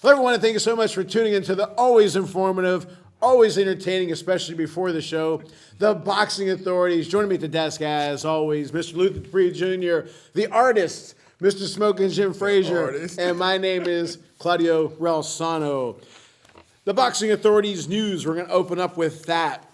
Hello, everyone, and thank you so much for tuning into the always informative, always entertaining, especially before the show, the Boxing Authorities. Joining me at the desk, as always, Mr. Luther Dupree Jr., the artist, Mr. Smoking Jim Frazier, and my name is Claudio Relsano. The Boxing Authorities news, we're going to open up with that.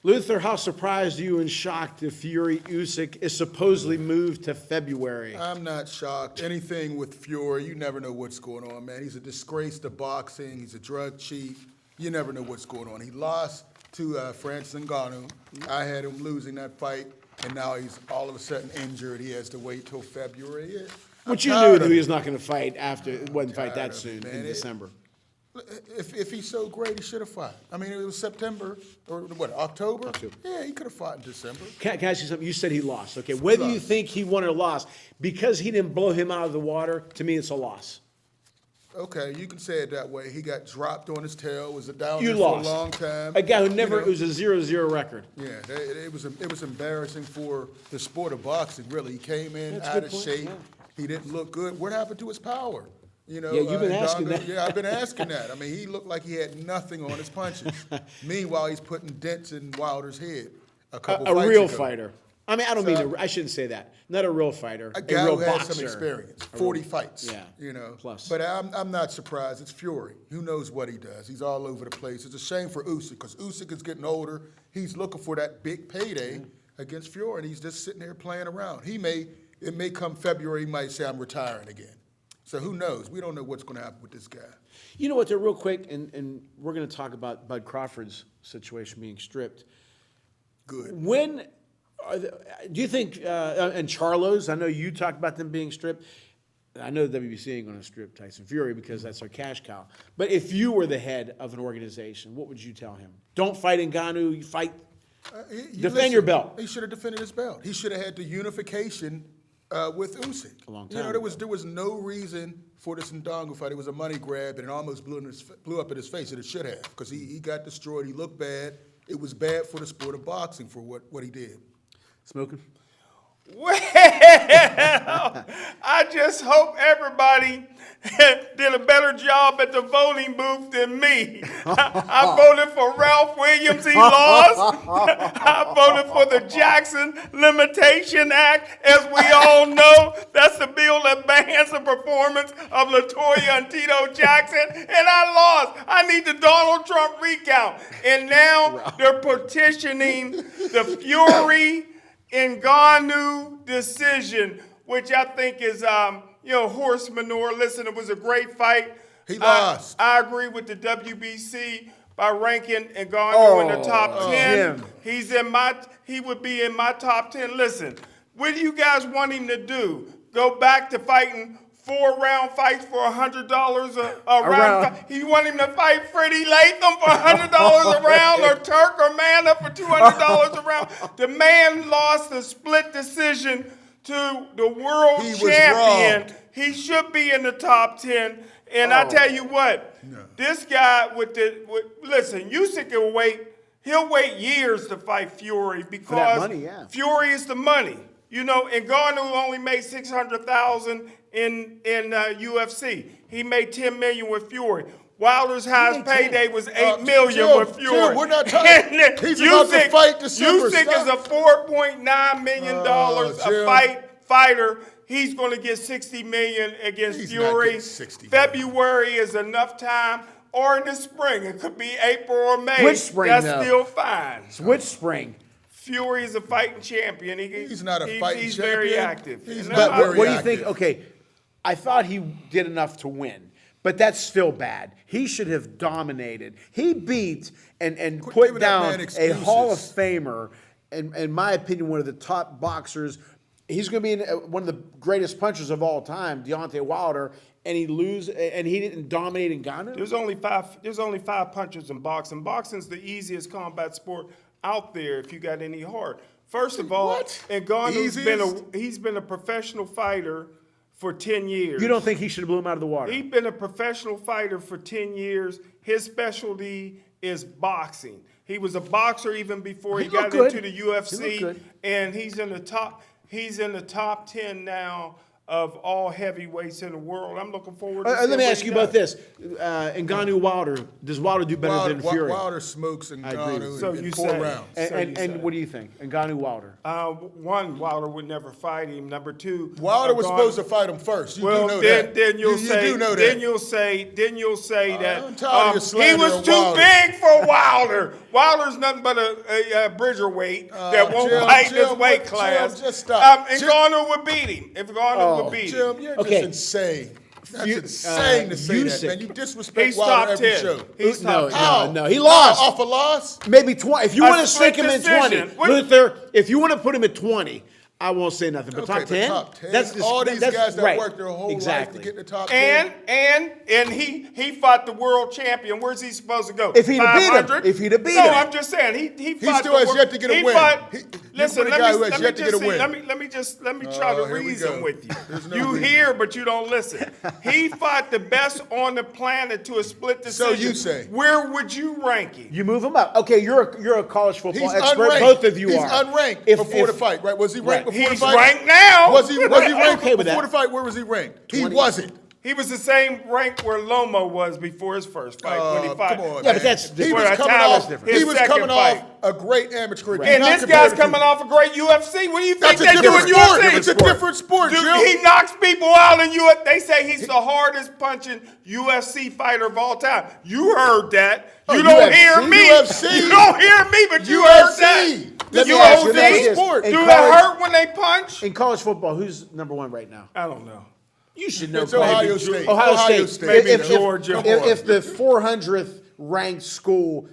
Luther, how surprised are you and shocked that Fury Usyk is supposedly moved to February? I'm not shocked. Anything with Fury, you never know what's going on, man. He's a disgrace to boxing. He's a drug cheat. You never know what's going on. He lost to Francis Ngannou. I had him losing that fight, and now he's all of a sudden injured. He has to wait till February. But you knew that he was not going to fight after, wouldn't fight that soon in December. If he's so great, he should have fought. I mean, it was September, or what, October? Yeah, he could have fought in December. Can I ask you something? You said he lost. Okay, whether you think he won or lost, because he didn't blow him out of the water, to me it's a loss. Okay, you can say it that way. He got dropped on his tail, was down You there lost. for a long time. A guy who never, You know, it was a 0-0 record. Yeah, it was embarrassing for the sport of boxing, really. He came in That's a out good of point, shape. yeah. He didn't look good. What happened to his power? You know, Yeah, you've been asking that. Yeah, I've been asking that. I mean, he looked like he had nothing on his punches. Meanwhile, he's putting dents in Wilder's head a couple A fights real ago. fighter. I mean, I don't mean, I shouldn't say that. Not a real fighter. A guy real who has boxer. some experience, 40 fights. Yeah, you know. plus. But I'm not surprised. It's Fury. Who knows what he does? He's all over the place. It's a shame for Usyk because Usyk is getting older. He's looking for that big payday against Fury, and he's just sitting there playing around. It may come February, he might say, I'm retiring again. So who knows? We don't know what's going to happen with this guy. You know what, real quick, and we're going to talk about Bud Crawford's situation being stripped. Good. When do you think, and Charlo's, I know you talked about them being stripped. I know the WBC ain't going to strip Tyson Fury because that's our cash cow. But if you were the head of an organization, what would you tell him? Don't fight Ngannou, you fight, defend your belt. He should have defended his belt. He should have had the unification with Usyk. A long You know, time there was no reason for this Ngannou fight. It was a money grab, and it almost blew up in his face, and it should have, because he got destroyed. He looked bad. It was bad for the sport of boxing for what he did. Smoking? Well, I just hope everybody did a better job at the voting booth than me. I voted for Ralph Williams, he lost. I voted for the Jackson Limitation Act. As we all know, that's the bill that bans the performance of LaToya and Tito Jackson, and I lost. I need the Donald Trump recount. And now they're petitioning the Fury Ngannou decision, which I think is, horse manure. Listen, it was a great fight. He lost. I agree with the WBC by ranking Ngannou in the top 10. Jim. He would be in my top 10. Listen, what do you guys want him to do? Go back to fighting 4-round fights for $100 a round? He want him to fight Freddie Latham for $100 a round, or Turk or Mana for $200 a round? The man lost a split decision to the world champion. He should be in the top 10. And I tell you what, this guy listen, Usyk will wait. He'll wait years to fight Fury because For that money, yeah. Fury is the money. You know, Ngannou only made $600,000 in UFC. He made $10 million with Fury. Wilder's highest payday was $8 million with Fury. Jim, we're not talking. He's about to fight December. Usyk is a $4.9 million fighter. He's going to get $60 million against He's Fury. not getting $60 million. February is enough time, or in the spring. It could be April or May. Which spring, That's though? still fine. Which spring? Fury is a fighting champion. He's not a fighting He's champion. very active. He's And not I- very What do you active. think? Okay, I thought he did enough to win, but that's still bad. He should have dominated. He beat and Quit put giving that down man a Hall of excuses. Famer, and in my opinion, one of the top boxers. He's going to be one of the greatest punchers of all time, Deontay Wilder, and he didn't dominate Ngannou. There's only five punches in boxing. Boxing's the easiest combat sport out there if you got any heart. First of all, What? Ngannou's he's been a professional fighter for 10 years. You don't think he should have blew him out of the water? He's been a professional fighter for 10 years. His specialty is boxing. He was a boxer even before he got looked good. into the He UFC, looked good. and he's in the top 10 now of all heavyweights in the world. I'm looking forward to Let seeing me what ask he you does. about this. Ngannou Wilder. Does Wilder do better than Fury? Wilder smokes and agree. Ngannou So in you 4 say- rounds. So you And say. what do you think? Ngannou Wilder. One, Wilder would never fight him. Number two, Wilder was Ngannou- supposed to fight him first. You Well, do know then, that. then you'll you say, do know then that. you'll say that I'm tired of your he slander was on too Wilder. big for Wilder. Wilder's nothing but a bridger weight that won't Jim, fight Jim, this weight Jim, class. just stop. And Jim- Ngannou would beat him. If Ngannou would beat him. Jim, you're Okay. just insane. That's You- insane to say that, Usyk. man. You disrespect He's Wilder top every 10. show. He's No, top How? no, he lost. Off a loss? Maybe 20. If you A want to split stick him in decision. 20, What- Luther, if you want to put him at 20, I won't say nothing. But Okay, top but 10? top 10? That's All these that's guys that right. work their whole Exactly. life to get in the top 10. And he fought the world champion. Where's he supposed to go? If he'd have beat him. 500? If he'd have beat no, him. I'm just saying he fought still the has world- yet to get a he win. Fought, He- listen, you're let the guy me who has let yet me to just get a see. win. Let me try to here we reason go. with you. There's no You reason. hear, but you don't listen. He fought the best on the planet to a split So decision. you say. Where would you rank him? You move him up. Okay, you're a college football He's expert. unranked. Both of you He's are. unranked If- before if- the fight, right? Was he ranked Right. before He's the fight? ranked now. Was he ranked okay with before that. the fight? Where was he ranked? 20. He wasn't. He was the same rank where Lomo was before his first fight. when he fought. Come on, Yeah, man. but that's he different. was For coming Italians, off. different. He was His coming second off fight. a great amateur career. And Not this compared guy's to- coming off a great UFC. What do you think That's a they do in different sport. UFC? It's a different sport, Dude, Jim. he knocks people out in UFC. They say he's the hardest punching UFC fighter of all time. You heard that. You don't UFC. hear me. UFC. You don't hear me, but you UFC. heard that. Let The me ask you UFC. this. Sport. Do In they college- hurt when they punch? In college football, who's number one right now? I don't know. You should know. It's probably. Ohio State. Ohio State. Maybe If- if- Georgia. If the 400th ranked school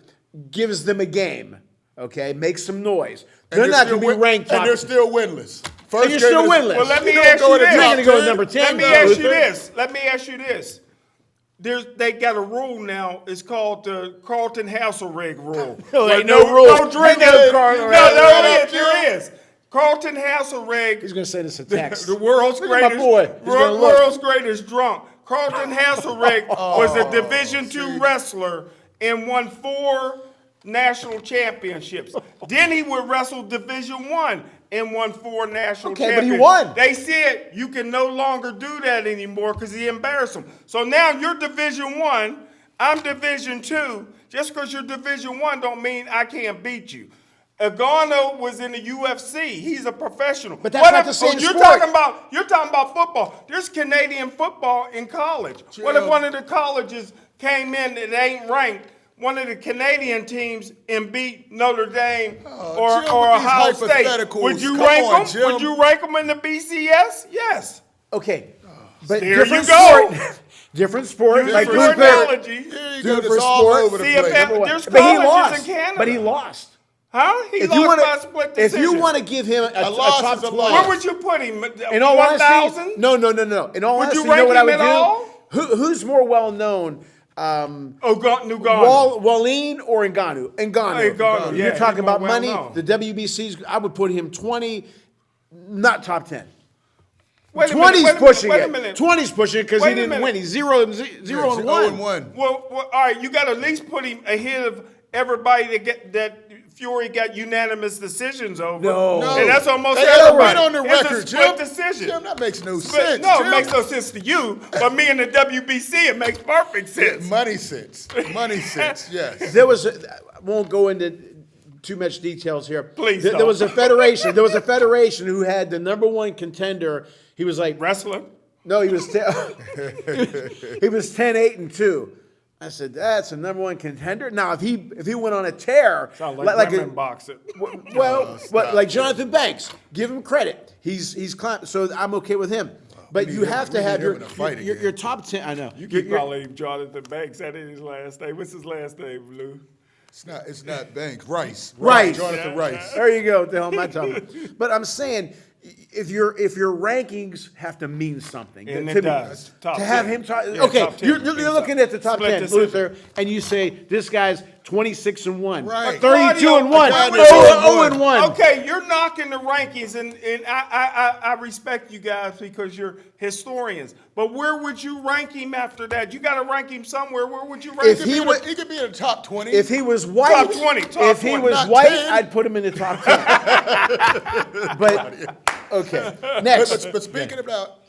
gives them a game, okay, makes some noise, And they're not still going to be ranked top. And they're still winless. First And you're game still is- winless. Well, let me You don't ask go you in the this. You're top not going to go 10. number 10. Let me though, ask you Luther. this. Let me ask you this. They got a rule now. It's called the Carlton Hasselrig rule. No, Where ain't no rule. No drinking. Ain't no Carlton No, there is. Carlton Hasselrig, He's going to send us a text. the world's Look at my greatest, boy. He's gonna look. world's greatest drunk. Carlton Hasselrig was a Division II wrestler and won 4 national championships. Then he would wrestle Division I and won 4 national Okay, but he championships. won. They said you can no longer do that anymore because he embarrassed them. So now you're Division I, I'm Division II. Just because you're Division I don't mean I can't beat you. Ngannou was in the UFC. He's a professional. But that's not if- the same you're sport. You're talking about football. There's Canadian football in college. What if Jim. one of the colleges came in that ain't ranked, one of the Canadian teams, and beat Notre Dame or Jim, or with these Ohio State? hypotheticals, Would you come rank on, them? Jim. Would you rank them in the BCS? Yes. Okay. But There different you go. sport. Different sport. Use Like your Luther. analogy. Here you Do go. it for It's all sport. over the See if place. that- Number one. There's But he colleges lost. in Canada. But he lost. Huh? He If lost you want by a split to, if decision. you want to give him a loss top is a 20, loss. Where would you put him? in all 1,000? honesty, no. In all Would honesty, you you know rank what I him would at do? all? Who's more well known? Ngannou. Wallin or Ngannou? Ngannou. Ngannou, yeah, You're talking he's more about money. well-known. The WBC's. I would put him 20, not top 10. Wait a minute, 20's wait a minute, pushing wait a it. minute. 20's pushing it because Wait he a didn't minute. win. He's 0 and 1. 0-1. Well, all right, you got to at least put him ahead of everybody that Fury got unanimous decisions over. No. And that's almost They got it everybody. right on the It's record, a split Jim. decision. Jim, that makes no Split- sense. no, Jim. it makes no sense to you, but me and the WBC, it makes perfect sense. Money sense. Money sense. Yes. There was. I won't go into too much details here. Please There don't. was a federation. There was a federation who had the number one contender. He was like Wrestler? No, he was he was 10-8-2. I said that's a number one contender. Now if he went on a tear, Sound like women boxing. well, like Jonathan Banks, give him credit. He's climbed, so I'm okay with him. But need you him- have we to need have him your in a fight your again. top 10. I know. You Your- keep your- calling him Jonathan Banks. That ain't his last name. What's his last name, Lou? It's not Banks. Rice. Rice. Jonathan Rice. There you go. What the hell am I talking about? But I'm saying, if your rankings have to mean something, And to it me, does. Top to have 10. him top. Yeah, Okay, top 10. you're Means looking at the top Split 10, decision. Luther, and you say this guy's 26-1, Right. 32-1, Claudio, 0-1. Okay, you're knocking the rankings, and I respect you guys because you're historians. But where would you rank him after that? You got to rank him somewhere. Where would you rank If him? he would- He could be in the top 20. If he was white, Top 20, top if he 20, was not white, 10. I'd put him in the top 10. But okay, next. But speaking about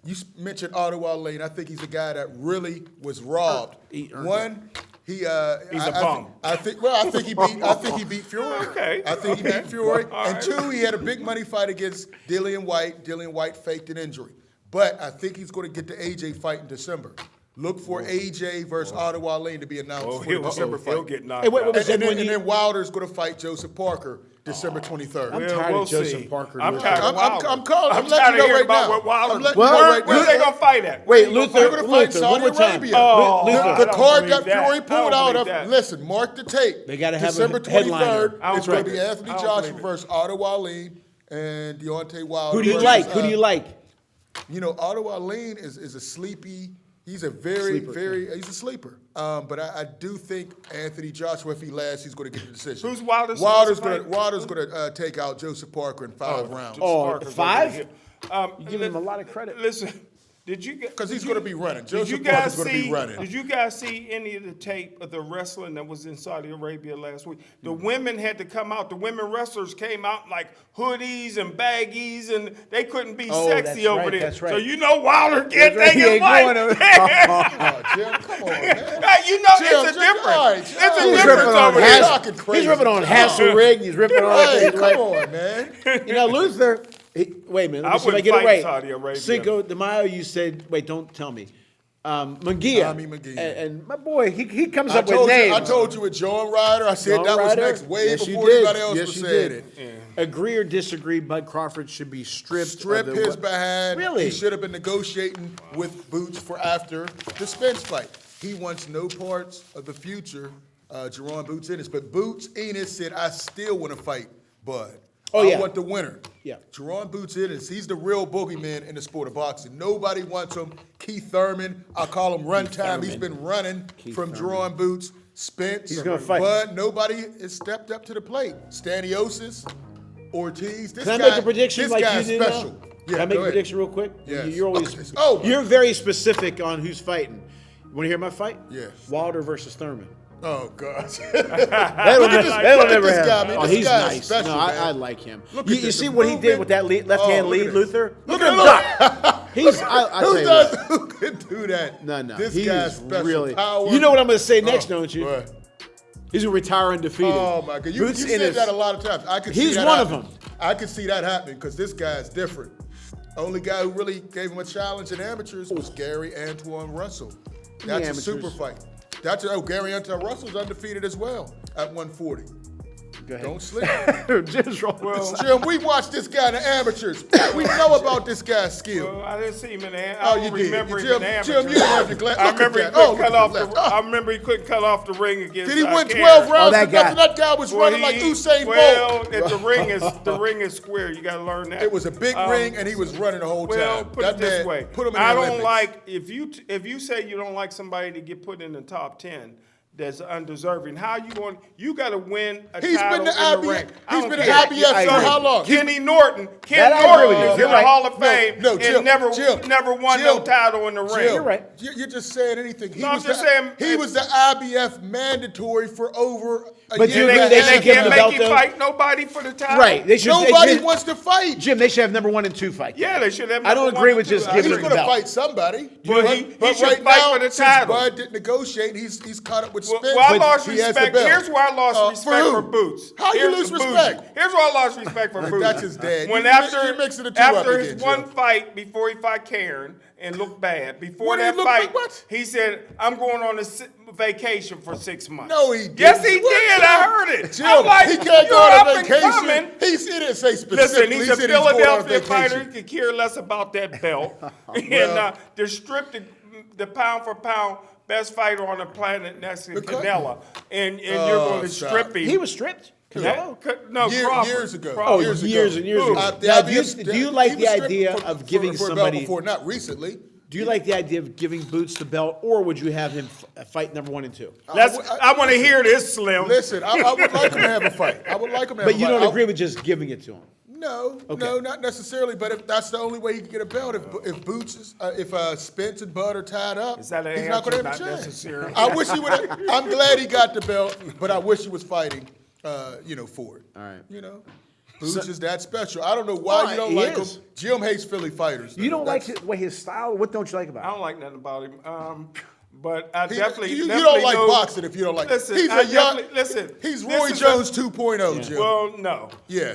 You mentioned Ottawa Lane. I think he's a guy that really was robbed. He earned One, He's a bum. I think he beat Fury. Okay. I think he beat Fury. All And right. two, he had a big money fight against Dillian White. Dillian White faked an injury. But I think he's going to get the AJ fight in December. Look for AJ versus Ottawa Lane to be announced for the December fight. He'll get knocked Hey, wait, out. wait, And then Wilder's going to fight Joseph Parker December 23rd. I'm Well, tired we'll of Joseph see. Parker. I'm and tired Wilder. of Wilder. I'm calling. I'm I'm letting tired you of know hearing right about now. what Wilder. I'm letting Well, you know Where right are now. they gonna fight at? Wait, They're Luther, going to fight Luther, one more Saudi time. Arabia. Oh, Luther, I The don't card believe that that. Fury I pulled don't out believe of, that. listen, mark the tape. They gotta have December a headliner. 23rd. I don't It's going to be believe it. Anthony I don't Joshua believe it. versus Ottawa Lane and Deontay Wilder. Who do you versus, like? Who do you like? You know, Ottawa Lane is a sleepy. He's a he's a sleeper. But I do think Anthony Joshua, if he lasts, he's going to get the decision. Who's Wilder's Wilder's fight? going to take out Joseph Parker in 5 rounds. Oh, Parker's 5? over here. You give him a lot of credit. Listen, did you get? Because he's going to be running. Did you Joseph guys Parker's going to be see? running. Did you guys see any of the tape of the wrestling that was in Saudi Arabia last week? The women had to come out. The women wrestlers came out in like hoodies and baggies, and they couldn't be Oh, sexy that's over right, there. that's right. So you know Wilder can't right, take he his ain't wife. going to- Oh, Jim, come on, man. Hey, you know Jim, it's a Jim, difference. all right, It's Jim. a He's He's difference ripping on over Hass- there. talking crazy. He's ripping on Come on. Hasselrig. He's ripping on. Hey, He's come like- on, man. You know, Luther. Wait a minute. Let I me see if I wouldn't get it fight right. Saudi Arabia. Cinco de Mayo. You said. Wait, don't tell me. Munguia. Tommy Munguia. And my boy, he comes I up with told you, names. I told you with John Ryder. I said John that was Ryder? next way Yes, you before did. anybody else Yes, was you saying did. it. Agree or disagree? Bud Crawford should be stripped. Strip of the, his behind. Really? He should have been negotiating with Boots for after the Spence fight. He wants no parts of the future Jerron Boots Ennis. But Boots Ennis said, I still want to fight Bud. Oh, I yeah. want the winner. Yeah. Jerron Boots Ennis, he's the real boogeyman in the sport of boxing. Nobody wants him. Keith Thurman, I call him Runtime. He's been running from Jerron Boots. Spence, He's gonna fight. Bud, nobody has stepped up to the plate. Staniosis, Ortiz. This Can guy, I make a prediction this like guy's you did special. now? Yeah, Can I make go a ahead. prediction real quick? Yes. You're always Oh. you're very specific on who's fighting. You want to hear my fight? Yes. Wilder versus Thurman. Oh, gosh. That'll Look at never this happen. guy, man. Oh, This he's guy is nice. special, no, man. I like him. Look You, at you this, see the what he did movement. with that left-hand Oh, look lead, at this. Luther? Look Look at at him duck. He's. I tell Who you does? what. Who can do that? No. This he guy's is special. really. Power. You know what I'm going to say next, Oh, don't you? what? He's going to retire undefeated. Oh my God! You Boots said Ennis. that a lot of times. I could. He's see that one of happening. them. I could see that happening because this guy's different. Only guy who really gave him a challenge in amateurs was Gary Antoine Russell. That's a amateurs. super fight. Gary Antoine Russell's undefeated as well at 140. Go ahead. Don't sleep. Just roll. Jim, we watched this guy in the amateurs. We know about this guy's skill. Well, I didn't see him in the. Oh, I you don't did. remember him Jim, in the Jim, amateurs. you didn't have your glass. I Look at remember he that. couldn't Oh, cut look off at the. that. Oh. I remember he couldn't cut off the ring against. Did he win Karen. 12 rounds? that to guy. nothing? That guy was running like Usain Bolt. Well, the ring is square. You got to learn that. It was a big ring, and he was running the whole Well, time. put That it this man way. put him in the I don't Olympics. like if you say you don't like somebody to get put in the top 10. That's undeserving. How you going? You got to win a He's title been the in the IBF. ring. I He's don't been the care. IBF I for agree. how long? Kenny Norton. That I Norton agree with you. is You're in right. the Hall of Fame No, and Jim, never won no Jim, title in the ring. Jim, You're right. You're just saying anything. He No, I'm was just the, saying- he was the IBF mandatory for over a But year you and think a they half. should give him can't the make belt, him though? fight nobody for the title. Right. They should. Nobody Jim, wants to fight. Jim, they should have number 1 and 2 fight. Yeah, they should have. I don't number agree one with and just two. I giving He's him agree. the going to belt. fight somebody. Well, he but should right fight now, for the since title. Bud didn't negotiate, he's caught up with Well, Spence. I but lost he has the respect. belt. Here's where I lost respect who? for Boots. How you Here's lose Bougie. respect? Here's where I lost respect for Boots. That's his dad. When You're mixing the two up after again, his one Jim. fight before he fought Karen and looked bad, before What did that he look fight, like? What? he said, "I'm going on a vacation for 6 months." No, he didn't. Yes, he What, did. Jim? I heard it. Jim, I'm like, he can't you're go on up a and vacation. coming. He didn't say specifically. Listen, he's a he said going on Philadelphia vacation. fighter. He could care less about that belt. And they're stripped the pound for pound best fighter on the planet next to Because- Canelo. And you're going to stop. strip him. He was stripped. Yeah, no, Years Crawford. ago. Crawford. Oh, years and years ago. The Now, do IBF you like he the was stripped idea for- of giving for a belt somebody? before, not recently. Do you like the idea of giving Boots the belt, or would you have him fight number 1 and 2? I want to hear this, Slim. Listen, I would like him to have a fight. I would like him to have But a you fight. don't agree with just giving it to him. No, Okay. no, not necessarily. But if that's the only way he can get a belt, if Boots is, if Spence and Bud are tied up, Is that an he's not going to answer? have a Not chance. necessarily. I wish he would. I'm glad he got the belt, but I wish he was fighting, for it. All right. Boots is that special. I don't know why Well, you don't he like is. him. Jim hates Philly fighters. You don't like That's- his style? What don't you like about I him? don't like nothing about him. But I He- definitely you definitely don't like know- boxing if you don't like. Listen, he's I a young. definitely- listen. He's this Roy is Jones 2.0, Jim. Well, no. Yeah.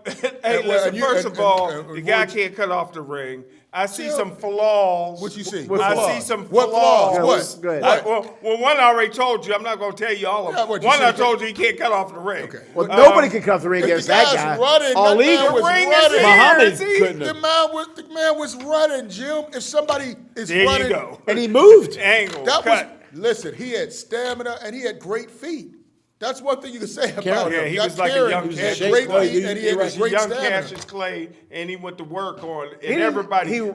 Hey, And- listen. and you- First and- of all, and the guy Roy- can't cut off the ring. I see Jim, some flaws. what you see? What I flaws? see some What flaws. flaws? What? Go ahead. What? Well, one I already told you. I'm not going to tell you all of Yeah, them. what, you One said I he told you he can't cut off the ring. Okay. Well, nobody can cut the ring If against the that guy's guy. running, All that man legal. was ring is running. here. Muhammad See? couldn't The have. man was running, Jim. If somebody is There running, you go. And he moved. Angle. that cut. was listen. He had stamina and he had great feet. That's one thing you can say about Yeah, him. he Got was like a carrying, young he had Cassius great Clay. feet and he He had was great young stamina. Cassius Clay, and he went to work on it. And didn't-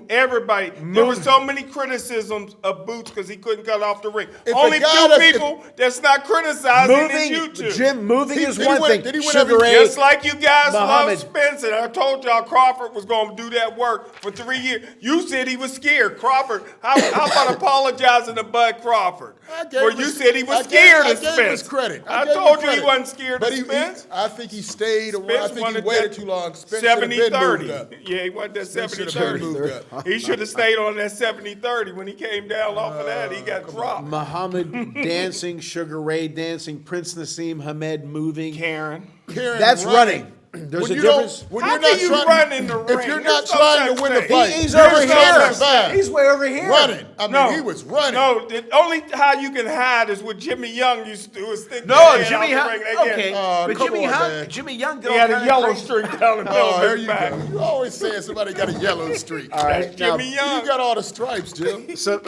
everybody. There were so many criticisms of Boots because he couldn't cut off the ring. If a Only guy few doesn't- people that's not criticizing is you Moving, two. Jim, moving is Did he one win- thing. did he win Sugar every- Ray, Just like you guys Muhammad. love Spencer. I told y'all Crawford was going to do that work for 3 years. You said he was scared. Crawford, how about apologizing to Bud Crawford? I gave Where him you his- said he was I gave- scared I of gave him Spence. his credit. I gave him told you credit. he wasn't scared But of he- Spence. I think he stayed around. I Spence think he wanted waited that too long. Spence should have been 70-30. moved up. Yeah, he wanted that Spence should have been 70-30. moved up. He should have stayed on that 70-30. When he came down off of that, he got dropped. Muhammad dancing, Sugar Ray dancing, Prince Nassim Hamed moving. Karen. Karen That's running. There's When a you don't- difference. when How you're can not you trying- run in the If ring? you're There's not no trying such to win a thing. fight, He's you're over trying here. to survive. He's way over here. running. I mean, he was running. No, the only how you can hide is what Jimmy Young used to do is stick No, their head Jimmy out Hunt. the ring. They Okay, get- but come Jimmy on, Hunt. man. Jimmy Young. He had a yellow streak down the middle Oh, of here his you back. go. You always saying somebody got a yellow streak. All right, That's now, Jimmy Young. You got all the stripes, Jim. So,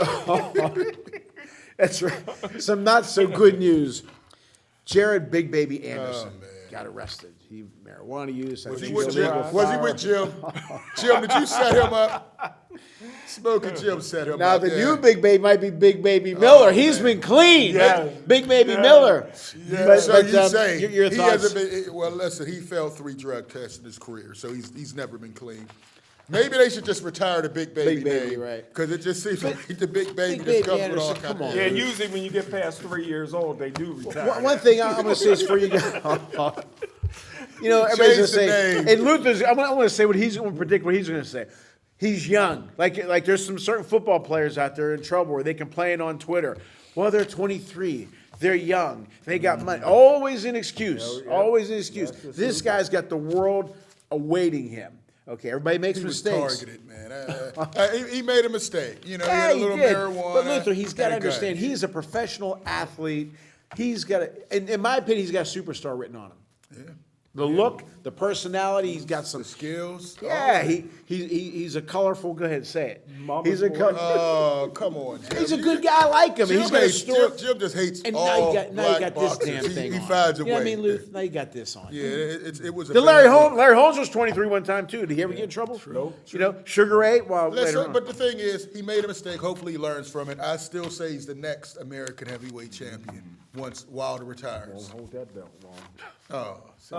that's right. Some not so good news. Jared Big Baby Anderson got arrested. He marijuana use. Was he with Jim? Was he with Jim? Jim, did you set him up? Smoking Jim set him Now up. the yeah. new Big Baby might be Big Baby Miller. He's been clean. Yeah. Big Baby Yeah. Miller. Yeah, But- so but, you um, say your he thoughts? hasn't been? Well, listen, he failed 3 drug tests in his career, so he's never been clean. Maybe they should just retire the Big Baby Big Baby, name, right. Because it just seems like the Big Baby Big just Baby comes with all Anderson, kinds come of. on. Yeah, usually when you get past 3 years old, they do retire. One thing I'm going to say is for you guys. You know, everybody's going to Change the say, name. and Luther's, I want to say what he's going to predict what he's going to say. He's young. Like there's some certain football players out there in trouble where they complain on Twitter. Well, they're 23. They're young. They got money. Always an excuse. Always an excuse. This guy's got the world awaiting him. Okay, everybody makes He was mistakes. targeted, man. He made a mistake. You know, he Yeah, had a he little did. marijuana. But Luther, he's got to and a gun. understand, he's a professional athlete. He's got in my opinion, he's got a superstar written on him. Yeah. The look, the personality, he's got some. The skills. Yeah, he's a colorful. Go ahead, say it. Mama's He's a boy. Oh, come on, Jim. he's a good guy. I like him. Jim, He's got a hates, story. Jim just hates And all now you black got this boxers. damn thing. He on. finds a You know what I way. mean, Luth? Now you got this on. Yeah, it was a Did bad thing. Larry Holmes was 23 one time too. Did he ever get in trouble? Nope. You know, Sugar Ray. Well, later Listen, on. but the thing is, he made a mistake. Hopefully, he learns from it. I still say he's the next American heavyweight champion once Wilder retires. Hold that belt long. Oh, see.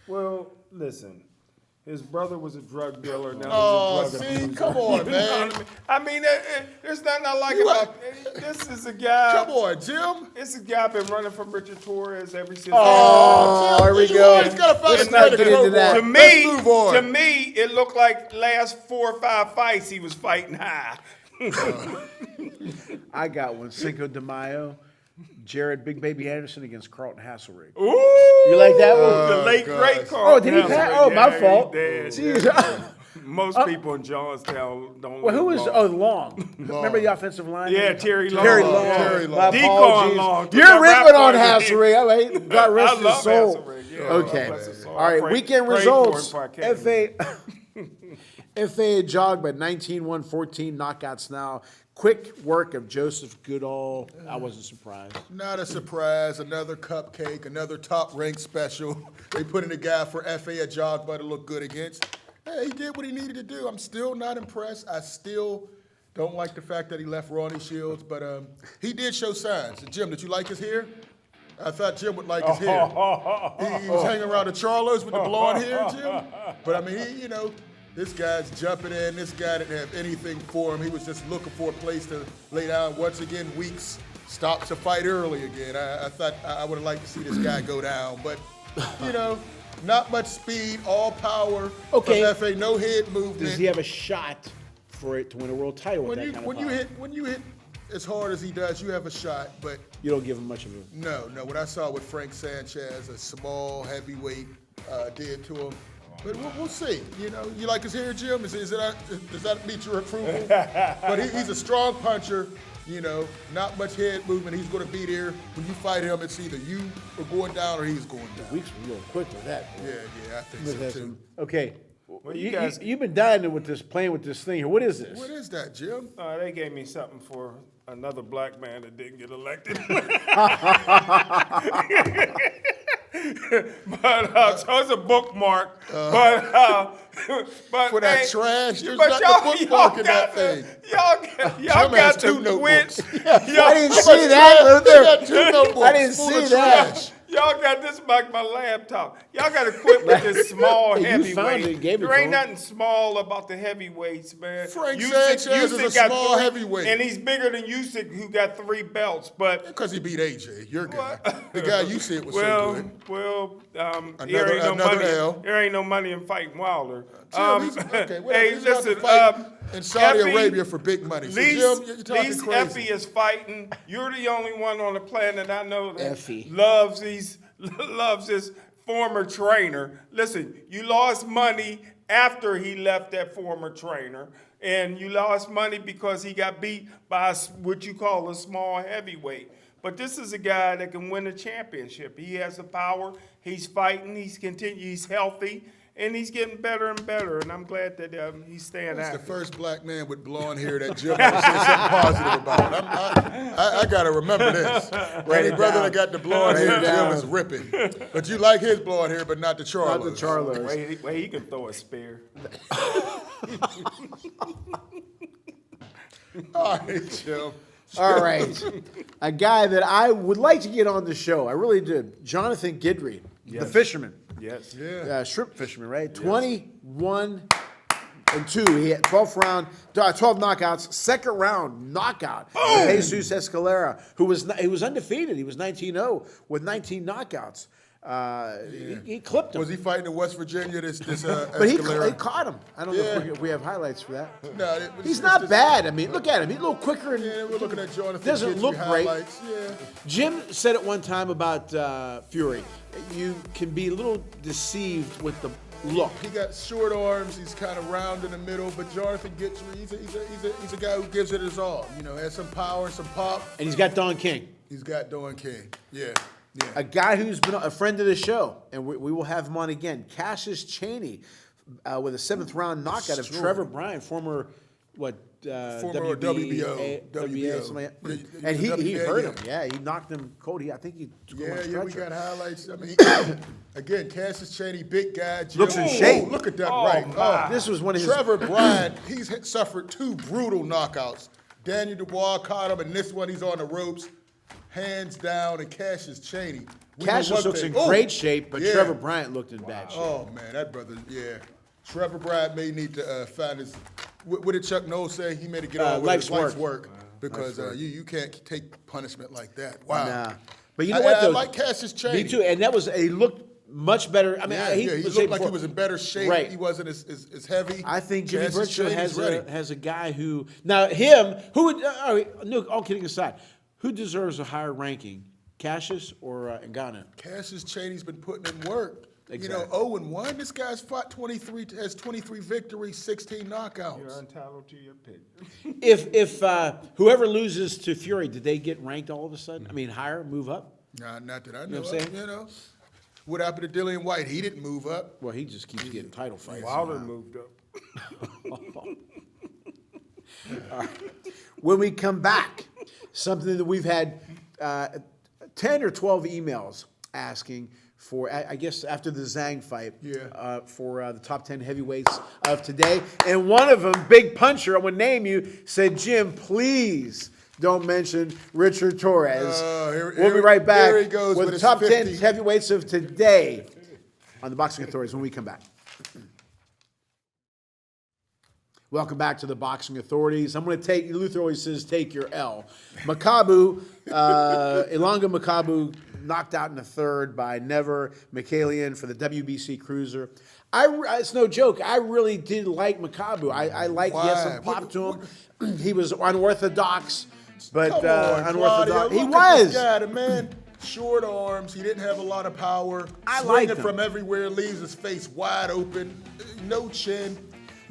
Well, listen. His brother was a drug dealer. Now Oh, he's a drug see, abuser. come on, You know man. what I mean, there's nothing I like You about this. Is a guy. Come on, Jim. This is a guy been running from Richard Torres ever since. Oh, Jim, here we you go. always gotta find Let's a not way to get go into that. To on. me, Let's move on. to me, it looked like last 4 or 5 fights he was fighting high. I got one. Cinco de Mayo. Jared Big Baby Anderson against Carlton Hasselrig. Ooh, You like that one? the late God. great Oh, Carl. did he pass? Oh, my fault. Jeez. Most people in Johnstown don't. Well, who was? live Oh, long. Long. Remember the offensive line? Yeah, Terry Long. Terry Long. Terry Long. My Deacon apologies. Long. Took You're that ripping rap on part. Hasselrig. All right, God rest I his love soul. Hasselrig, yeah. Okay. God bless his soul. All right. Pray- Weekend pray for him results. before I came FA jogged by 19-1-14 knockouts now. Quick work of Joseph Goodall. I wasn't surprised. Not a surprise. Another cupcake, another top-ranked special. They put in a guy for FA at Jogba to look good against. Hey, he did what he needed to do. I'm still not impressed. I still don't like the fact that he left Ronnie Shields, but he did show signs. Jim, did you like his hair? I thought Jim would like his hair. He was hanging around the Charlos with the blonde hair, Jim. But I mean, you know, this guy's jumping in. This guy didn't have anything for him. He was just looking for a place to lay down. Once again, Weeks stops the fight early again. I thought I would have liked to see this guy go down, but you know, Not much speed, all power. Okay. From FA, no head movement. Does he have a shot for it to win a world title with when that you kind when of you power? hit as hard as he does, you have a shot. But You don't give him much of a. no. What I saw with Frank Sanchez, a small heavyweight, did to him. But we'll see. You know, you like his hair, Jim? Does that meet your approval? But he's a strong puncher. You know, not much head movement. He's going to be there. When you fight him, it's either you are going down or he's going down. Weeks were real quick with that. Yeah, I think so too. Okay. Well, you guys- You've been dying with this, playing with this thing here. What is this? What is that, Jim? They gave me something for another black man that didn't get elected. But so it's a bookmark. But For that hey, trash, there's but not y'all- the bookmark in got that thing. Y'all Jim got has to two quit. notebooks. I didn't How see much that, trash? Luther. They got two notebooks I didn't full see of that. trash. Y'all got this like my laptop. Y'all got to quit with this small Hey, you heavyweight. found it, gave it There to ain't him. nothing small about the heavyweights, man. Frank Sanchez is a got small heavyweight. and he's bigger than Usyk, who got 3 belts. But Because he beat AJ, your guy. The guy you said was so well, good. well, Another- there ain't no another money. L. There ain't no money in fighting Wilder. Jim, he's, okay, whatever. hey, He's about to listen. fight in Saudi Effie- Arabia for big money. So, Least, Jim, you're talking least crazy. Effie is fighting. You're the only one on the planet I know that Effie. loves his former trainer. Listen, you lost money after he left that former trainer, and you lost money because he got beat by what you call a small heavyweight. But this is a guy that can win a championship. He has the power. He's fighting. He's healthy. And he's getting better and better, and I'm glad that he's staying He's the active. first black man with blonde hair that Jim ever said something positive about. I got to remember this. Any brother that got the blonde hair, Jim is ripping. But you like his blonde hair, but not the Charlos. Not the Charlos. Wait, he can throw a spear. All right, Jim. All right. A guy that I would like to get on the show. I really did. Jonathan Guidry, the fisherman. Yes. Yeah. Shrimp fisherman, right? 21-2. He had 12 knockouts. Second round knockout. Jesus Escalera, he was undefeated. He was 19-0 with 19 knockouts. He clipped him. Was he fighting in West Virginia? This But he Escalera? caught him. I don't know if we have highlights for that. No, He's not bad. I mean, look at him. He's a little quicker. And Yeah, we're looking at Jonathan. doesn't Guidry look great. highlights. Yeah. Jim said it one time about Fury. You can be a little deceived with the look. He got short arms. He's kind of round in the middle. But Jonathan Guidry, he's a guy who gives it his all. You know, has some power, some pop. And he's got Don King, He's got Don King. Yeah. a guy who's been a friend of the show, and we will have him on again. Cassius Chaney with a 7th round knockout of Trevor Bryan, former Former WBO. something like that. Yeah, And he WBA, hurt yeah. him. Yeah, he knocked him cold. I think he took him on a Yeah, we stretcher. got highlights. I mean, again, Cassius Chaney, big guy. Jim. Looks in shape. Look at that Oh, right. my. This was one of his. Trevor Bryant, he's suffered 2 brutal knockouts. Daniel Dubois caught him, and this one he's on the ropes, hands down, and Cassius Chaney. We know Cassius one looks thing. in great shape, but yeah. Trevor Bryant looked in bad shape. Oh, man, that brother, yeah. Trevor Bryant may need to find his, what did Chuck Noll say? He made to get on with life's his life's work. work. Because you can't take punishment like that. Wow. Nah. But you know what, I though? like Cassius Chaney. Me too. And that was, he looked much better. I mean, Yeah, he was looked saying like he before- was in better shape. Right. He wasn't as heavy. I think Jimmy Cassius Burchell Chaney's ready. has a guy who, now him, who would, no, all kidding aside, who deserves a higher ranking, Cassius or Ngannou? Cassius Chaney's been putting in work. Exactly. You know, 0-1. This guy's fought 23, has 23 victories, 16 knockouts. You're entitled to your pick. If whoever loses to Fury, did they get ranked all of a sudden? I mean, higher, move up? Nah, not that I know. know what I'm of, saying? You know, what happened to Dillian White? He didn't move up. Well, he just keeps getting title fights. Wilder moved up. When we come back, something that we've had 10 or 12 emails asking for, I guess after the Zhang fight, for the top 10 heavyweights of today. And one of them, Big Puncher, I'm going to name you, said, Jim, please don't mention Richard Torres. We'll be right back here he goes with with the his top 10 50. heavyweights of today on the Boxing Authorities when we come back. Welcome back to the Boxing Authorities. I'm going to take, Luther always says, take your L. Makabu, Ilanga Makabu knocked out in the third by Never Mikhailian for the WBC Cruiser. It's no joke. I really did like Makabu. I like he has some pop to him. He was unorthodox, but Come on, unorthodox. Claudio, He look at this was. guy, the man, short arms. He didn't have a lot of power. I Swinging liked him. from everywhere, leaves his face wide open. No chin.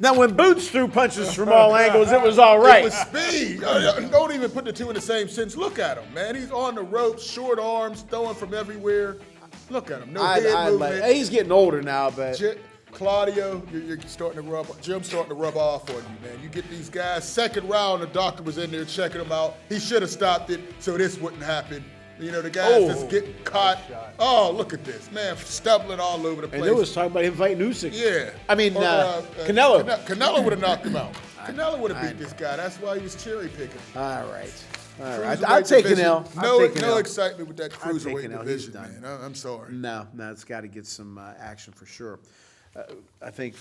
Now, when Boots threw punches from all angles, it was all right. It was speed. Don't even put the two in the same sentence. Look at him, man. He's on the ropes, short arms, throwing from everywhere. Look at him. No head movement. He's getting older now, but Claudio, you're starting to rub. Jim's starting to rub off on you, man. You get these guys. Second round, the doctor was in there checking him out. He should have stopped it so this wouldn't happen. You know, the guys just getting caught. Oh, look at this, man, stumbling all over the place. and there was talking about him fighting Usyk. Yeah. I mean, Or, Canelo. Canelo would have knocked him out. Canelo would have beat this guy. That's why he was cherry picking. All right. Cruiserweight I'll take an division. L. No excitement with that I'll take cruiserweight an L. He's division, done. man. I'm sorry. No, it's got to get some action for sure. I think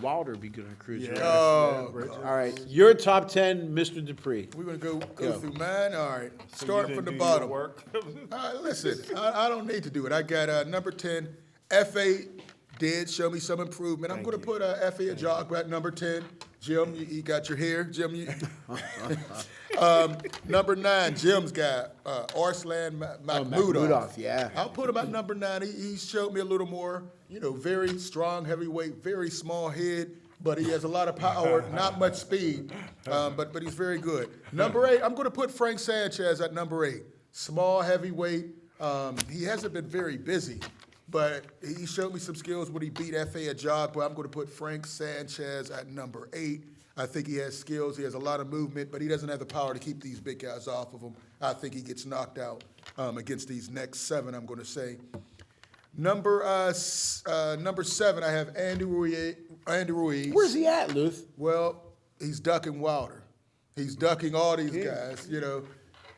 Wilder would be good on cruiser. Oh, All right, your top 10, Mr. Dupree. we're gonna go through mine. All right, You starting didn't from the do your bottom. work. All right, listen, I don't need to do it. I got number 10. FA did show me some improvement. I'm going to put FA Ajagba at number 10. Jim, you got your hair. Jim, you. Number 9, Jim's guy, Arslan Makhmudov. Makhmudov, yeah. I'll put him at number 9. He showed me a little more, very strong heavyweight, very small head, but he has a lot of power, not much speed, but he's very good. Number 8, I'm going to put Frank Sanchez at number 8. Small heavyweight. He hasn't been very busy, but he showed me some skills when he beat F.A. Ajagba. I'm going to put Frank Sanchez at number 8. I think he has skills. He has a lot of movement, but he doesn't have the power to keep these big guys off of him. I think he gets knocked out against these next 7, I'm going to say. Number 7, I have Andy Ruiz. Where's he at, Luth? Well, he's ducking Wilder. He's ducking all these guys,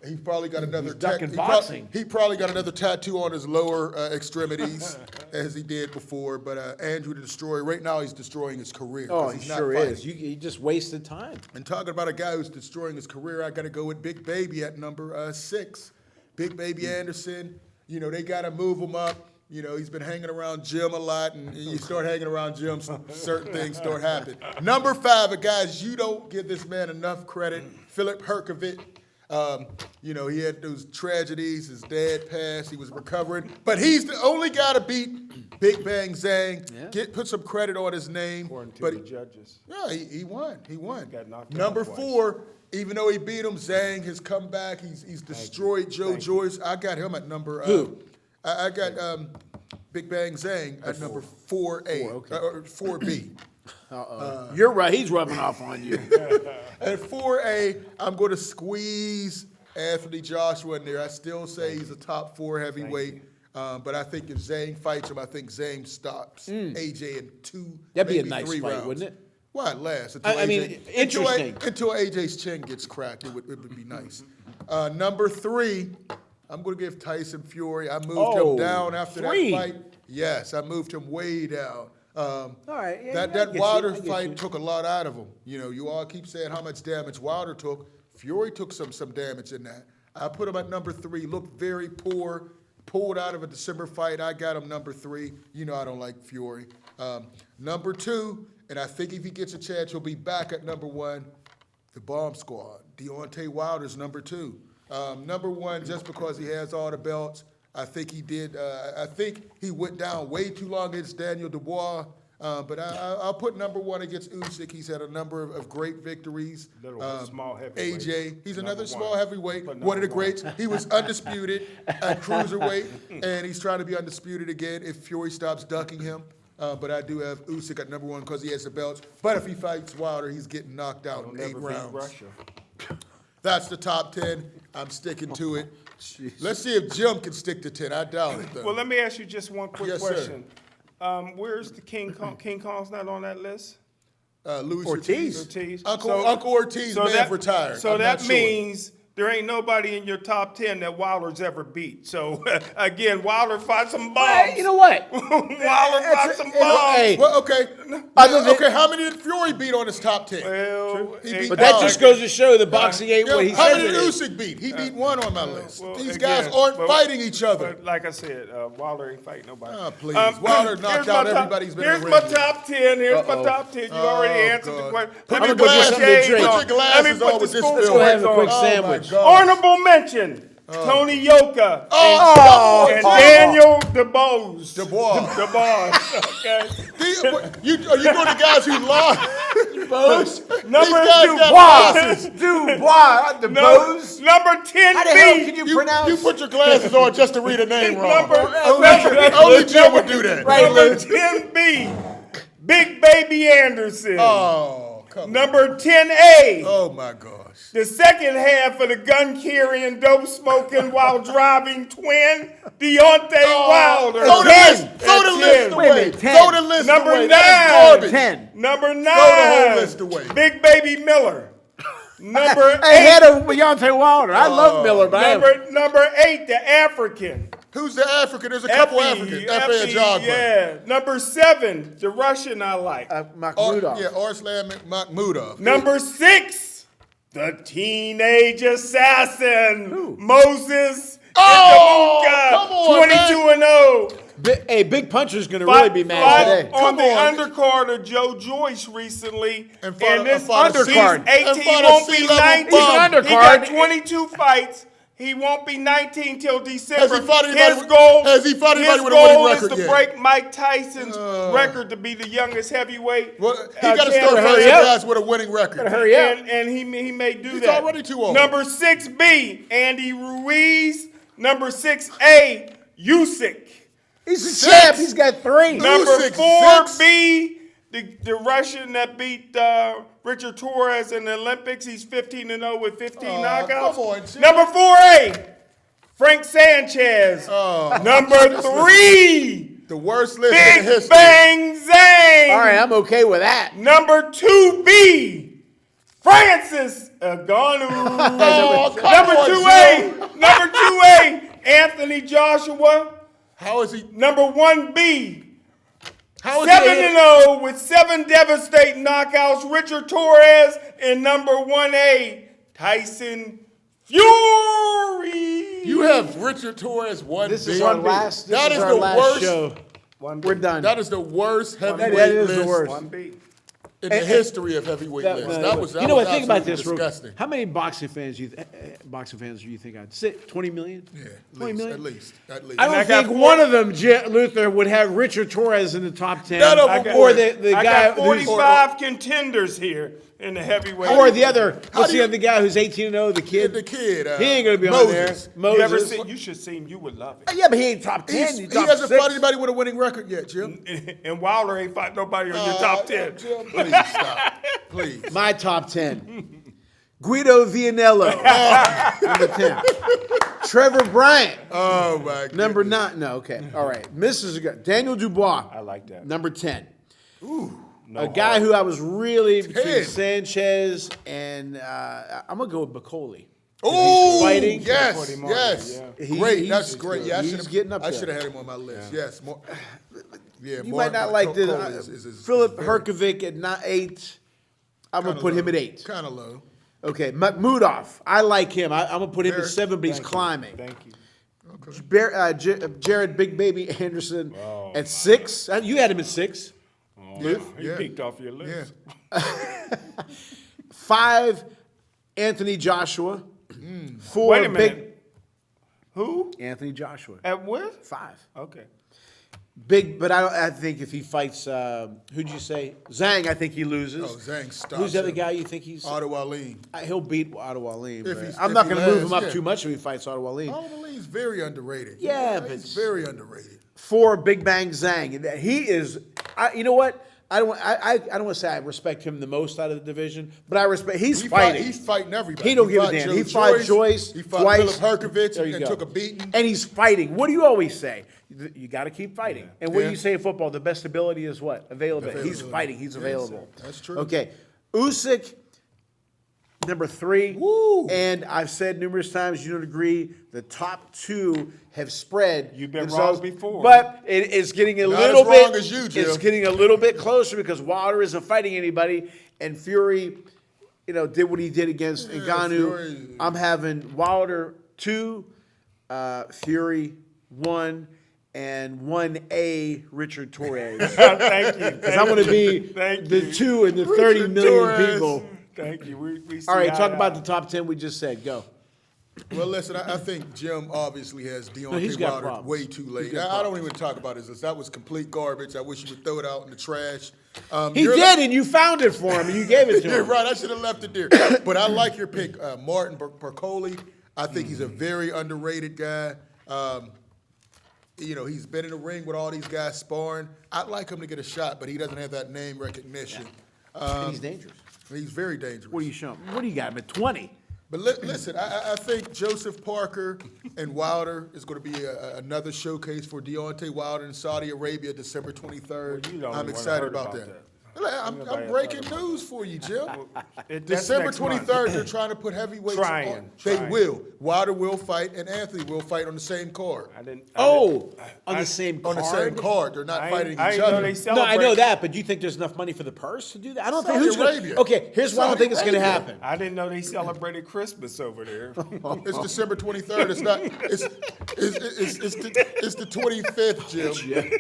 He probably got another ducking boxing. He probably got another tattoo on his lower extremities as he did before. But Andrew the Destroyer, right now he's destroying his career. Oh, 'cause he he's not sure fighting. is. You just wasted time. And talking about a guy who's destroying his career, I got to go with Big Baby at number 6. Big Baby Anderson, they got to move him up. He's been hanging around Jim a lot, and you start hanging around Jim, certain things start happening. Number 5, guys, you don't give this man enough credit, Filip Hrgović. He had those tragedies. His dad passed. He was recovering. But he's the only guy to beat Big Bang Zhang. Yeah. Put some credit on his name. According to but the judges. Yeah, he won. He won. Got knocked out Number twice. 4, even though he beat him, Zhang has come back. He's destroyed Joe Joyce. I got him at number. Who? I got Big Bang Zhang at number 4A or 4B. You're right. He's rubbing off on you. At 4A, I'm going to squeeze Anthony Joshua in there. I still say he's a top 4 heavyweight. But I think if Zhang fights him, I think Zhang stops AJ in 2, That'd be a maybe nice 3 fight, rounds. wouldn't it? Well, it lasts. I mean, interesting. Until AJ's chin gets cracked, it would be nice. Number 3, I'm going to give Tyson Fury. I moved him down after 3? that fight. Yes, I moved him way down. All right. Yeah, That I get you, Wilder I get fight you. took a lot out of him. You all keep saying how much damage Wilder took. Fury took some damage in that. I put him at number 3. Looked very poor. Pulled out of a December fight. I got him number 3. I don't like Fury. Number 2, and I think if he gets a chance, he'll be back at number 1. The Bomb Squad. Deontay Wilder's number 2. Number 1, just because he has all the belts. I think he did. I think he went down way too long against Daniel Dubois. But I'll put number 1 against Usyk. He's had a number of great victories. Small heavyweight. AJ, he's another Number small 1. heavyweight, But one of the number 1. greats. He was undisputed at cruiserweight, and he's trying to be undisputed again if Fury stops ducking him. But I do have Usyk at number 1 because he has the belts. But if he fights Wilder, he's getting knocked out in 8 Never beat rounds. Russia. That's the top 10. I'm sticking to it. Let's see if Jim can stick to 10. I doubt it, though. Well, let me ask you just one quick Yes, sir. question. Where's the King Kong? King Kong's not on that list? Louis Ortiz. Ortiz. Uncle Ortiz may have retired. So I'm that not sure. means there ain't nobody in your top 10 that Wilder's ever beat. So, again, Wilder fought some bombs. You know what? Wilder fought some bombs. Hey, Well, okay. Other than- Okay, how many did Fury beat on his top 10? Well, He beat but that Dog. just goes to show the boxing ain't what he How says many it did is. Usyk beat? He beat one on my list. well, These again, guys aren't but- fighting each other. But like I said, Wilder ain't fighting nobody. Oh, please. Wilder knocked here's out my top- everybody he's been in Here's the my ring with. top 10. Here's my top 10. You already Oh, answered the God. question. Put Let your me put the glasses- shades put your on. Let me glasses put on the with this school film. Go have a on. quick Oh, my sandwich. God. Honorable mention. Tony Yoka Oh, and Daniel DeBose. Dubois. DeBose. Okay. Are you doing the guys who lost? Number guys two. got Bosses. Dubois, the Bose. Number 10 How the hell B. can you pronounce? You put your glasses on just to read a name wrong. Number Only Jim would do that. Right, Number Lou. 10B. Big Baby Anderson. Oh, come on. Number 10A. Oh, my gosh. The second half of the gun carrying, dope smoking while driving twin, Deontay Wilder. Throw the Ten. list, throw the At list 10. Wait a away. minute, 10. Throw the list Number away. 9. That is garbage. 10. Number 9. the whole list away. Big Baby Miller. Number 8. Ahead of Deontay Wilder. I love Miller, but I have Number 8, the African. Who's the African? There's a couple Africans. F.A. Ajagba. Yeah. Number 7, the Russian I like. Makhmudov. Yeah, Arslan Makhmudov. Number 6, the teenage assassin, Moses. Oh, Itamuka, come on, 22 and 0. Hey, Big Puncher's going to really be mad today. On Come the on. undercard of Joe Joyce recently. And fought a- this fought a undercard. He's 18, and he fought a won't be C-level 19. bum. He's an He got undercard. 22 fights. He won't be 19 till December. Has he fought anybody His with- goal, has he fought anybody his with a winning goal record is to yet? break Mike Tyson's record to be the youngest heavyweight. Well, he got to start champion. fighting up. guys with a winning record. Hurry up. And he may do He's that. already too old. Number 6B, Andy Ruiz. Number 6A, Usyk. He's a Six. champ. He's got 3. Number Usyk, 4B, the Russian that beat Richard Torres in the Olympics. He's 15-0 with 15 knockouts. come on, Jim. Number 4A, Frank Sanchez. Number 3, The worst list in Big history. Bang Zhang. All right, I'm okay with that. Number 2B, Francis Ngannou. Oh, come Number on, 2A, number 2A, Anthony Joshua. How is he? Number 1B, How is he? 7-0 with 7 devastating knockouts, Richard Torres. And number 1A, Tyson Fury. You have Richard Torres one. This is big. our last. That This is our the last worst. show. We're done. That is the worst heavyweight that is the list worst. 1B. in the history of heavyweight lists. That was you know what? Think about absolutely this. Real- disgusting. How many boxing fans do you think I'd sit? 20 million? Yeah, 20 million? at least. I And don't I got think 40 one of them, Luther, would have Richard Torres in the top 10. None of I them got, or the I guy got who's, 45 contenders here in the heavyweight. or the other. What's do the you- other guy who's 18-0? The kid. The kid. He ain't gonna be on Moses. there. You ever Moses. see? You should see him. You would love it. Yeah, but he ain't top 10. He He's top hasn't 6. fought anybody with a winning record yet, Jim. And Wilder ain't fought nobody on your top 10. Jim, please stop. Please. My top 10. Guido Vianello, number 10. Trevor Bryant, Oh my God. number 9. No, okay. All right. Daniel Dubois. I like that. Number 10. A guy who I was really between 10. Sanchez and I'm gonna go with Bacoli. Oh, fighting. yes, Martin, yes. yeah. Great, He's- that's great. Yeah, he's getting up I there. should have had him on my list. Yes, more. Yeah, You might not like this. Philip Herkovic at 8. I'm gonna put him at 8. Kind of low. Okay, Makhmudov. I like him. I'm gonna put him at Very- 7, but he's climbing. Thank you. Jared Big Baby Anderson at 6. You had him at 6. You Yeah. peeked off your list. Yeah. 5, Anthony Joshua. 4, Wait a Big minute. Who? Anthony Joshua. At what? 5. Okay. Big, but I think if he fights, who'd you say? Zhang, I think he loses. Oh, Zhang stops Who's the other him. guy you think he's? Otto Ali. He'll beat Otto Wallin. If but he's- I'm if not he going to move lands, him up yeah. too much if he fights Otto Wallin. Otto Ali's very underrated. Yeah, He's but- very underrated. 4, Big Bang Zhang. He is. You know what? I don't want to say I respect him the most out of the division, but I respect. He's fighting. He's fighting everybody. He don't give a fought damn. Joe He fought Joyce He fought twice. Philip Herkovich There you and go. took a beating. And he's fighting. What do you always say? You got to keep fighting. And what do Yeah. you say in football? The best ability is what? Availability. He's Availability. fighting. He's Yes, available. that's true. Okay. Usyk number 3. Woo. And I've said numerous times, you don't agree, the top 2 have spread. You've been themselves. wrong before. But it's getting a Not little as bit. wrong as you, Jim. It's getting a little bit closer because Wilder isn't fighting anybody, and Fury, did what he did against Ngannou. Fury. I'm having Wilder 2, Fury 1, and 1A Richard Torres. Thank you. Because I'm going to be Thank the you. 2 in the 30 Richard million Torres. people. Thank you. We see All right, eye talk to about eye. the top 10 we just said. Go. Well, listen, I think Jim obviously has he's Deontay got Wilder problems. way too late. He's got I don't even talk about his list. That was complete garbage. I wish you would throw it out in the trash. He You're did, and you found it for him, and you gave it to You're him. right. I should have left it there. But I like your pick, Martin Barcoli. I think he's a very underrated guy. He's been in the ring with all these guys sparring. I'd like him to get a shot, but he doesn't have that name recognition. And he's dangerous. He's very dangerous. What do you show him? What do you got him at 20? But listen, I think Joseph Parker and Wilder is going to be another showcase for Deontay Wilder in Saudi Arabia, December 23rd. Well, you don't I'm even excited heard about about that. that. I'm Nobody breaking heard about news for you, Jim. That's December next month. 23rd, they're trying to put heavyweights on. They Trying. will. Wilder will fight, and Anthony will fight on the same card. On the same On card? the same card. They're not fighting I each ain't know other. they No, celebrate. I know that, but do you think there's enough money for the purse to do that? I don't think Saudi who's going Arabia. to. Okay, here's why I don't Saudi think it's going to Arabia. happen. I didn't know they celebrated Christmas over there. It's December 23rd. It's not. It's the 25th, Jim.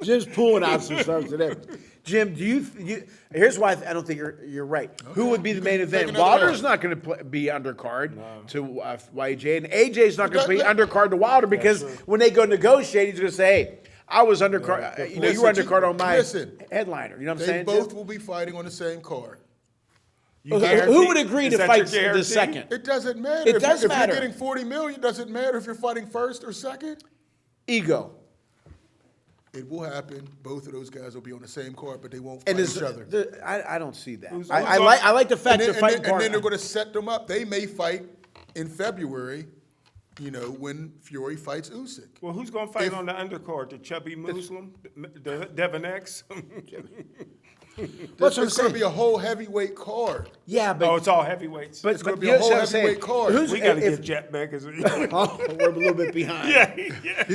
Jim's pulling out some stuff today. Jim, do you here's why I don't think you're right. Who would be the main event? another Wilder's one. not going to be undercard to YJ, and AJ's not going to be That- undercard to Wilder because when they go negotiate, he's going to say, "Hey, I was undercard. You were Listen, undercard on my listen. headliner." You know what I'm They saying? both Jim? will be fighting on the same card. You Who would agree Is to that fight your the guarantee? second? It doesn't matter. It does if matter. you're getting $40 million, does it matter if you're fighting first or second? Ego. It will happen. Both of those guys will be on the same card, but they won't And fight is each other. I don't see that. Who's I on- like the fact And they're then, fighting and then they're partner. going to set them up. They may fight in February, when Fury fights Usyk. Well, who's going to fight If- on the undercard? The chubby Muslim? The Devin X? That's what I'm It's going saying. to be a whole heavyweight card. Yeah, but Oh, it's all heavyweights. but, it's gonna but be you a know whole what I'm saying? heavyweight card. Who's, we got to if- get Jet back as Oh, we're a little bit behind. yeah. You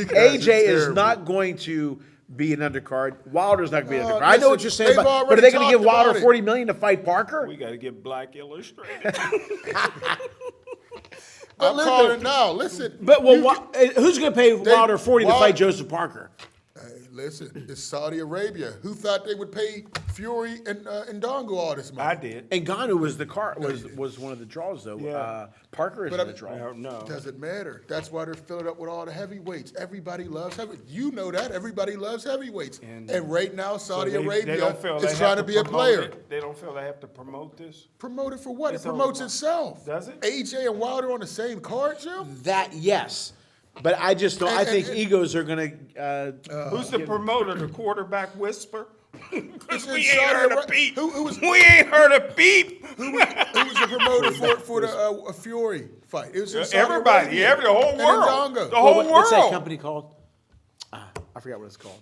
guys are AJ is terrible. not going to be an undercard. Wilder's not going to be an undercard. I listen, know what you're saying, they've but are they already going to give talked Wilder about it. $40 million to fight Parker? We got to get Black Illustrated. I'm calling it now. Listen. But well, you who's going to pay Wilder 40 to Wilder- fight Joseph Parker? Hey, listen, it's Saudi Arabia. Who thought they would pay Fury and Ndongo all this money? I did. And Ngannou was the was one of the draws though. Yeah. Parker is But I the mean- draw. No. Doesn't matter. That's why they're filling up with all the heavyweights. Everybody loves heavyweights. You know that. Everybody loves heavyweights. And- And right now, So Saudi they Arabia don't feel they is have trying to be a promote player. it? They don't feel they have to promote this? Promote it for what? It's It promotes over. itself. Does it? AJ and Wilder on the same card, Jim? That yes, but I just don't. I think and- egos are going to. Who's the promoter? The quarterback whisper? Because in we ain't Saudi heard a Ara- beep. who was- We ain't heard a beep. Who was the promoter for the Fury fight? It was in Saudi Everybody, Arabia. the whole And world. Ndongo. The whole What's that world. company called? I forgot what it's called.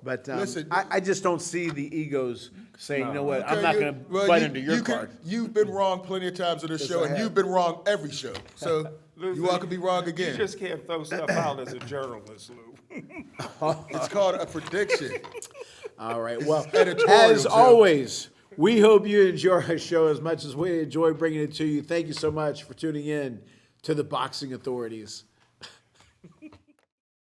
But Listen- I just don't see the egos saying, you know what, I'm Okay, not you- going to well, fight you- under your you can- card. You've been wrong plenty of times on this show, I and have. you've been wrong every show. So you all could be wrong You again. just can't throw stuff out as a journalist, Lou. It's called a prediction. All right. Well, editorial, as Jim. always, we hope you enjoy our show as much as we enjoy bringing it to you. Thank you so much for tuning in to the Boxing Authorities.